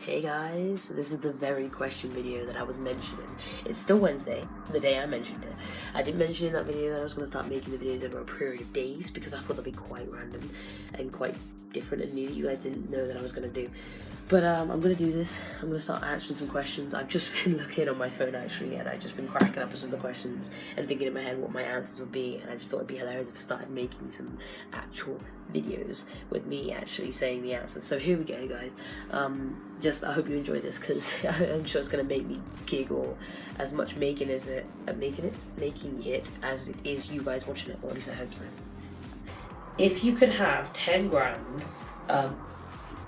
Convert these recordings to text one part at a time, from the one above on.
Hey guys, so this is the very question video that I was mentioning. It's still Wednesday, the day I mentioned it. I did mention in that video that I was going to start making the videos over a period of days because I thought that'd be quite random and quite different and new that you guys didn't know that I was going to do. But I'm going to do this. I'm going to start answering some questions. I've just been looking on my phone actually, and I've just been cracking up with some of the questions and thinking in my head what my answers would be, and I just thought it'd be hilarious if I started making some actual videos with me actually saying the answers. So here we go, guys. I hope you enjoy this because I'm sure it's going to make me giggle as much making it as it is you guys watching it, or at least I hope so. If you could have 10 grand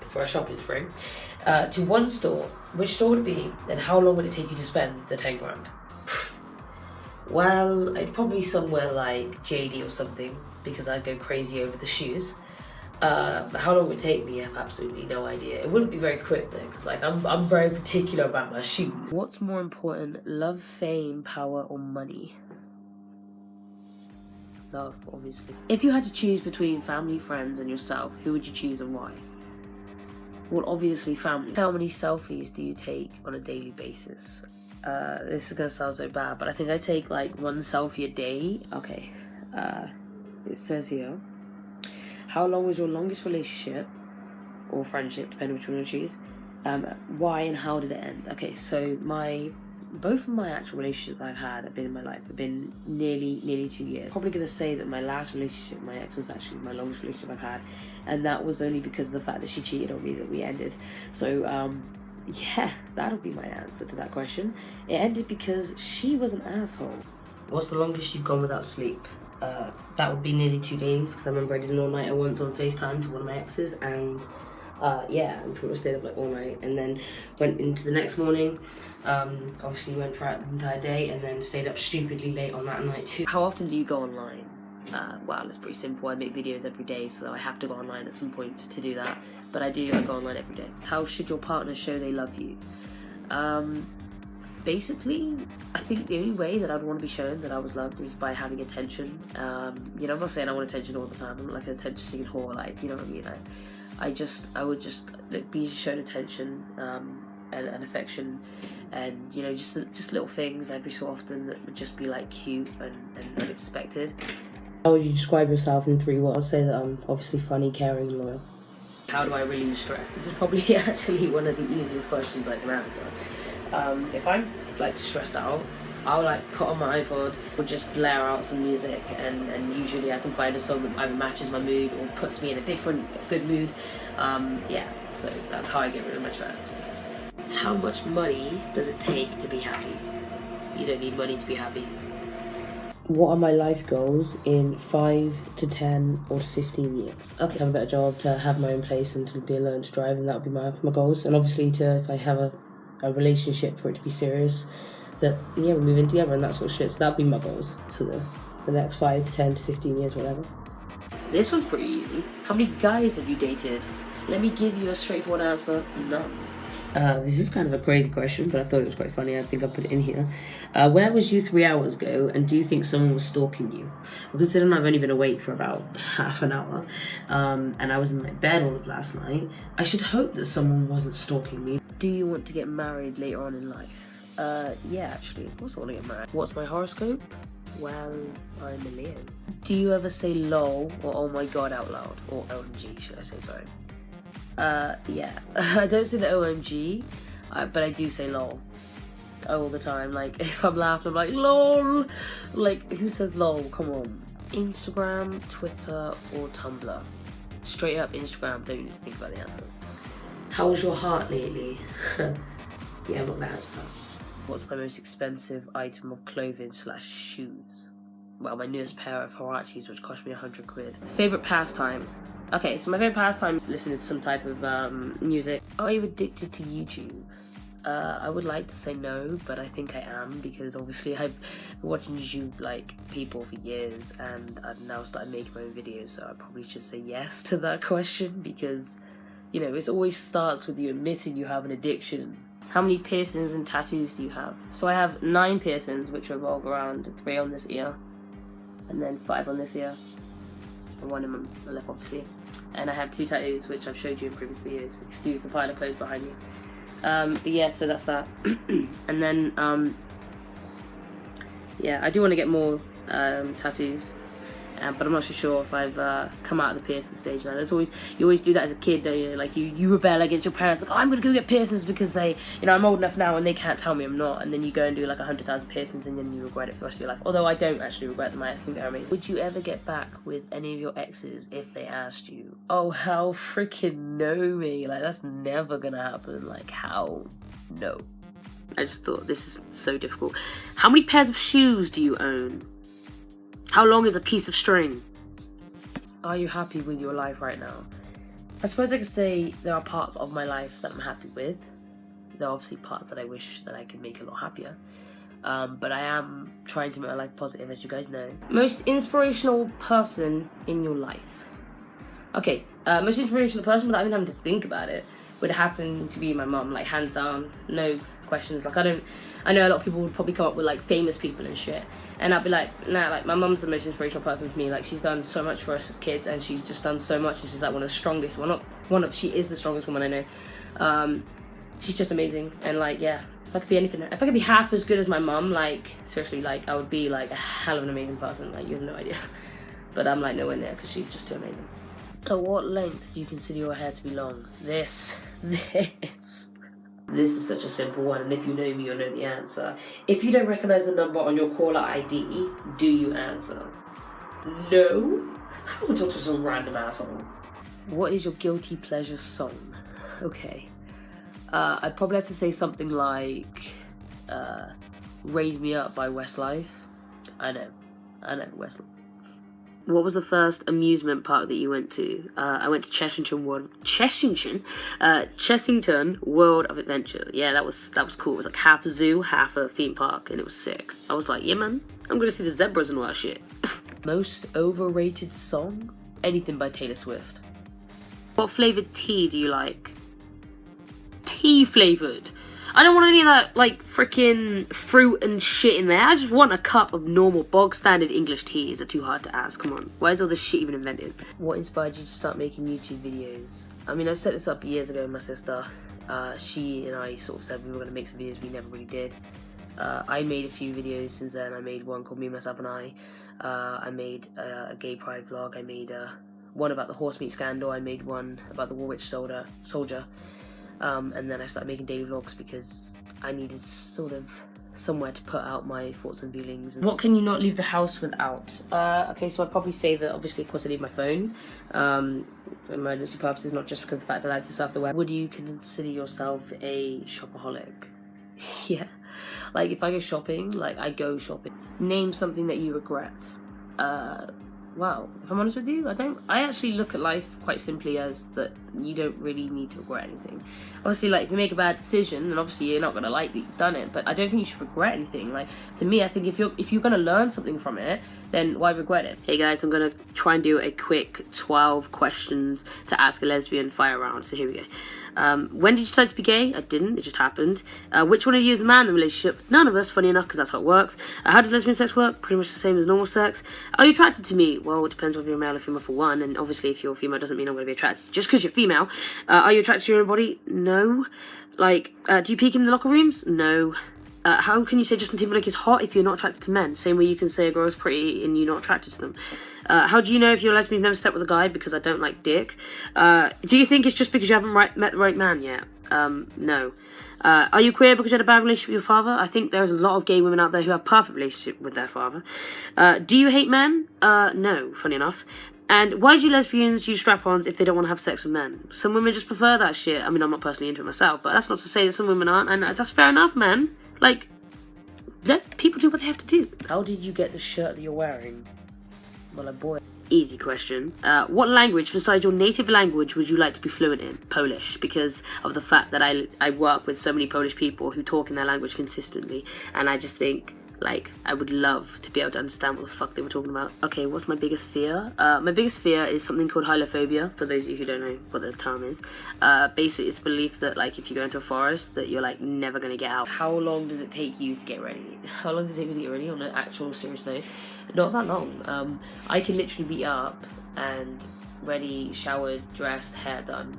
for a shopping spree to one store, which store would it be, and how long would it take you to spend the 10 grand? Well, I'd probably somewhere like JD or something because I'd go crazy over the shoes. But how long it would take me, I have absolutely no idea. It wouldn't be very quick though, because like I'm very particular about my shoes. What's more important, love, fame, power, or money? Love, obviously. If you had to choose between family, friends, and yourself, who would you choose and why? Well, obviously family. How many selfies do you take on a daily basis? This is gonna sound so bad, but I think I take like one selfie a day. Okay, it says here, how long was your longest relationship or friendship, depending which one you choose? Why and how did it end? Okay, so both of my actual relationships I've had have been in my life have been nearly 2 years. Probably gonna say that my last relationship, my ex, was actually my longest relationship I've had, and that was only because of the fact that she cheated on me that we ended. So yeah, that'll be my answer to that question. It ended because she was an asshole. What's the longest you've gone without sleep? That would be nearly 2 days, because I remember I did an all-nighter once on FaceTime to one of my exes, and yeah, I pretty much stayed up like all night, and then went into the next morning. Obviously went throughout the entire day, and then stayed up stupidly late on that night too. How often do you go online? Well, it's pretty simple. I make videos every day, so I have to go online at some point to do that. But I go online every day. How should your partner show they love you? Basically, I think the only way that I'd want to be shown that I was loved is by having attention. You know, I'm not saying I want attention all the time. I'm not like an attention-seeking whore, like, you know what I mean? I would just be shown attention and affection, and you know, just little things every so often that would just be like cute and unexpected. How would you describe yourself in 3 words? I'd say that I'm obviously funny, caring, and loyal. How do I relieve stress? This is probably actually one of the easiest questions I can answer. If I'm like stressed out, I'll like put on my iPod or just blare out some music, and usually I can find a song that either matches my mood or puts me in a different good mood. Yeah, so that's how I get rid of my stress. How much money does it take to be happy? You don't need money to be happy. What are my life goals in 5 to 10 or to 15 years? Okay, have a better job, to have my own place and to be alone to drive, and that would be my goals. And obviously if I have a relationship, for it to be serious, that yeah, we're moving together and that sort of shit. So that'd be my goals for the next 5 to 10 to 15 years, whatever. This one's pretty easy. How many guys have you dated? Let me give you a straightforward answer. None. This is kind of a crazy question, but I thought it was quite funny. I think I put it in here. Where was you 3 hours ago, and do you think someone was stalking you? Well, considering I've only been awake for about half an hour, and I was in my bed all of last night, I should hope that someone wasn't stalking me. Do you want to get married later on in life? Yeah, actually, of course I want to get married. What's my horoscope? Well, I'm a Leo. Do you ever say lol or oh my god out loud? Or OMG, should I say, sorry. Yeah, I don't say the OMG, but I do say lol all the time. Like, if I'm laughing, I'm like, lol. Like, who says lol? Come on. Instagram, Twitter, or Tumblr? Straight up Instagram, don't need to think about the answer. How's your heart lately? Yeah, I'm not gonna answer that. What's my most expensive item of clothing / shoes? Well, my newest pair of Huaraches, which cost me 100 quid. Favorite pastime? Okay, so my favorite pastime is listening to some type of music. Are you addicted to YouTube? I would like to say no, but I think I am, because obviously I've been watching YouTube like people for years, and I've now started making my own videos, so I probably should say yes to that question, because, you know, it always starts with you admitting you have an addiction. How many piercings and tattoos do you have? So I have 9 piercings, which revolve around 3 on this ear, and then 5 on this ear, and 1 in my lip, obviously. And I have 2 tattoos, which I've showed you in previous videos. Excuse the pile of clothes behind me. But yeah, so that's that. And then yeah, I do want to get more tattoos. But I'm not so sure if I've come out of the piercing stage now. You always do that as a kid, don't you? Like you rebel against your parents, like, oh, I'm gonna go get piercings because they, I'm old enough now and they can't tell me I'm not. And then you go and do like 100,000 piercings and then you regret it for the rest of your life. Although I don't actually regret them, I think they're amazing. Would you ever get back with any of your exes if they asked you? Oh, hell freaking no, me. Like, that's never gonna happen. Like, how? No. I just thought, this is so difficult. How many pairs of shoes do you own? How long is a piece of string? Are you happy with your life right now? I suppose I could say there are parts of my life that I'm happy with. There are obviously parts that I wish that I could make a lot happier. But I am trying to make my life positive, as you guys know. Most inspirational person in your life? Okay, most inspirational person without even having to think about it would happen to be my mum, like hands down, no questions. Like I know a lot of people would probably come up with like famous people and shit, and I'd be like, nah, like my mum's the most inspirational person for me. Like she's done so much for us as kids, and she's just done so much, and she's like one of the strongest, she is the strongest woman I know. She's just amazing, and like, yeah, if I could be anything, if I could be half as good as my mum, like seriously, like I would be like a hell of an amazing person. Like you have no idea. But I'm like nowhere near, because she's just too amazing. At what length do you consider your hair to be long? This is such a simple one, and if you know me, you'll know the answer. If you don't recognise the number on your caller ID, do you answer? No? I would talk to some random asshole. What is your guilty pleasure song? Okay. I'd probably have to say something like Raise Me Up by Westlife. I know, Westlife. What was the first amusement park that you went to? I went to Chessington World of Adventure. Yeah, that was cool. It was like half a zoo, half a theme park, and it was sick. I was like, yeah, man, I'm gonna see the zebras and all that shit. Most overrated song? Anything by Taylor Swift. What flavoured tea do you like? Tea flavoured. I don't want any of that, like, freaking fruit and shit in there. I just want a cup of normal, bog standard English tea. Is it too hard to ask? Come on. Why is all this shit even invented? What inspired you to start making YouTube videos? I mean, I set this up years ago with my sister. She and I sort of said we were going to make some videos. We never really did. I made a few videos since then. I made one called Me, Myself and I. I made a gay pride vlog. I made one about the horse meat scandal. I made one about the Woolwich soldier. And then I started making daily vlogs because I needed sort of somewhere to put out my thoughts and feelings. What can you not leave the house without? Okay, so I'd probably say that obviously, of course, I leave my phone for emergency purposes, not just because of the fact that I like to surf the web. Would you consider yourself a shopaholic? Yeah. Like, if I go shopping, like, I go shopping. Name something that you regret. Well, if I'm honest with you, I actually look at life quite simply as that you don't really need to regret anything. Obviously, like, if you make a bad decision, and obviously you're not going to like that you've done it, but I don't think you should regret anything. Like, to me, I think if you're going to learn something from it, then why regret it? Hey guys, I'm going to try and do a quick 12 questions to ask a lesbian fire round, so here we go. When did you decide to be gay? I didn't, it just happened. Which one of you is the man in the relationship? None of us, funny enough, because that's how it works. How does lesbian sex work? Pretty much the same as normal sex. Are you attracted to me? Well, it depends whether you're male or female for one, and obviously if you're female doesn't mean I'm going to be attracted just because you're female. Are you attracted to your own body? No. Like, do you peek in the locker rooms? No. How can you say Justin Timberlake is hot if you're not attracted to men? Same way you can say a girl is pretty and you're not attracted to them. How do you know if you're a lesbian you've never slept with a guy? Because I don't like dick. Do you think it's just because you haven't met the right man yet? No. Are you queer because you had a bad relationship with your father? I think there's a lot of gay women out there who have a perfect relationship with their father. Do you hate men? No, funny enough. And why do lesbians use strap-ons if they don't want to have sex with men? Some women just prefer that shit. I mean, I'm not personally into it myself, but that's not to say that some women aren't, and that's fair enough, man. Like, let people do what they have to do. How did you get the shirt that you're wearing? Well, a boy. Easy question. What language besides your native language would you like to be fluent in? Polish, because of the fact that I work with so many Polish people who talk in their language consistently, and I just think, like, I would love to be able to understand what the fuck they were talking about. Okay, what's my biggest fear? My biggest fear is something called hylophobia, for those of you who don't know what the term is. Basically, it's belief that, like, if you go into a forest, that you're, like, never gonna get out. How long does it take you to get ready? How long does it take me to get ready on an actual serious note? Not that long. I can literally be up and ready, showered, dressed, hair done,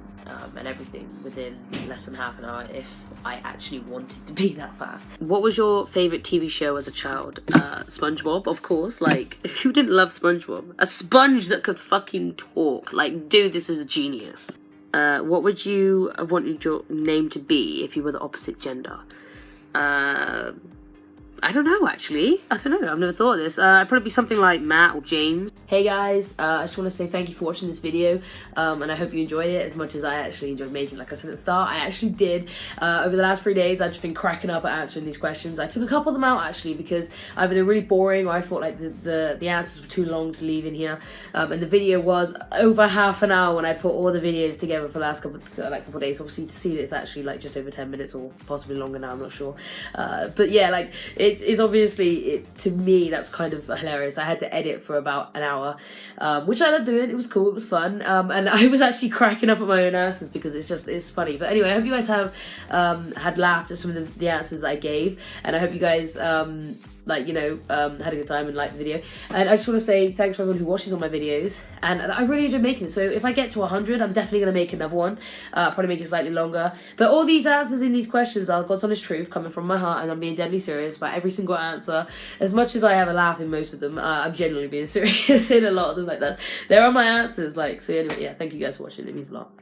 and everything within less than half an hour if I actually wanted to be that fast. What was your favourite TV show as a child? SpongeBob, of course. Like, who didn't love SpongeBob? A sponge that could fucking talk. Like, dude, this is a genius. What would you have wanted your name to be if you were the opposite gender? I don't know, actually. I don't know. I've never thought of this. It'd probably be something like Matt or James. Hey guys, I just want to say thank you for watching this video, and I hope you enjoyed it as much as I actually enjoyed making. Like I said at the start, I actually did. Over the last 3 days, I've just been cracking up at answering these questions. I took a couple of them out actually because either they're really boring or I thought like the answers were too long to leave in here. And the video was over half an hour when I put all the videos together for the last couple of days. Obviously, to see that it's actually like just over 10 minutes or possibly longer now, I'm not sure. But yeah, like it's obviously, to me, that's kind of hilarious. I had to edit for about an hour, which I love doing. It was cool, it was fun, and I was actually cracking up at my own answers because it's funny. But anyway, I hope you guys have had laughed at some of the answers I gave, and I hope you guys had a good time and liked the video. And I just want to say thanks for everyone who watches all my videos, and I really enjoy making it. So if I get to 100, I'm definitely going to make another one, probably make it slightly longer. But all these answers in these questions are God's honest truth coming from my heart, and I'm being deadly serious about every single answer. As much as I have a laugh in most of them, I'm genuinely being serious in a lot of them. Like, there are my answers. Like, so anyway, yeah, thank you guys for watching. It means a lot.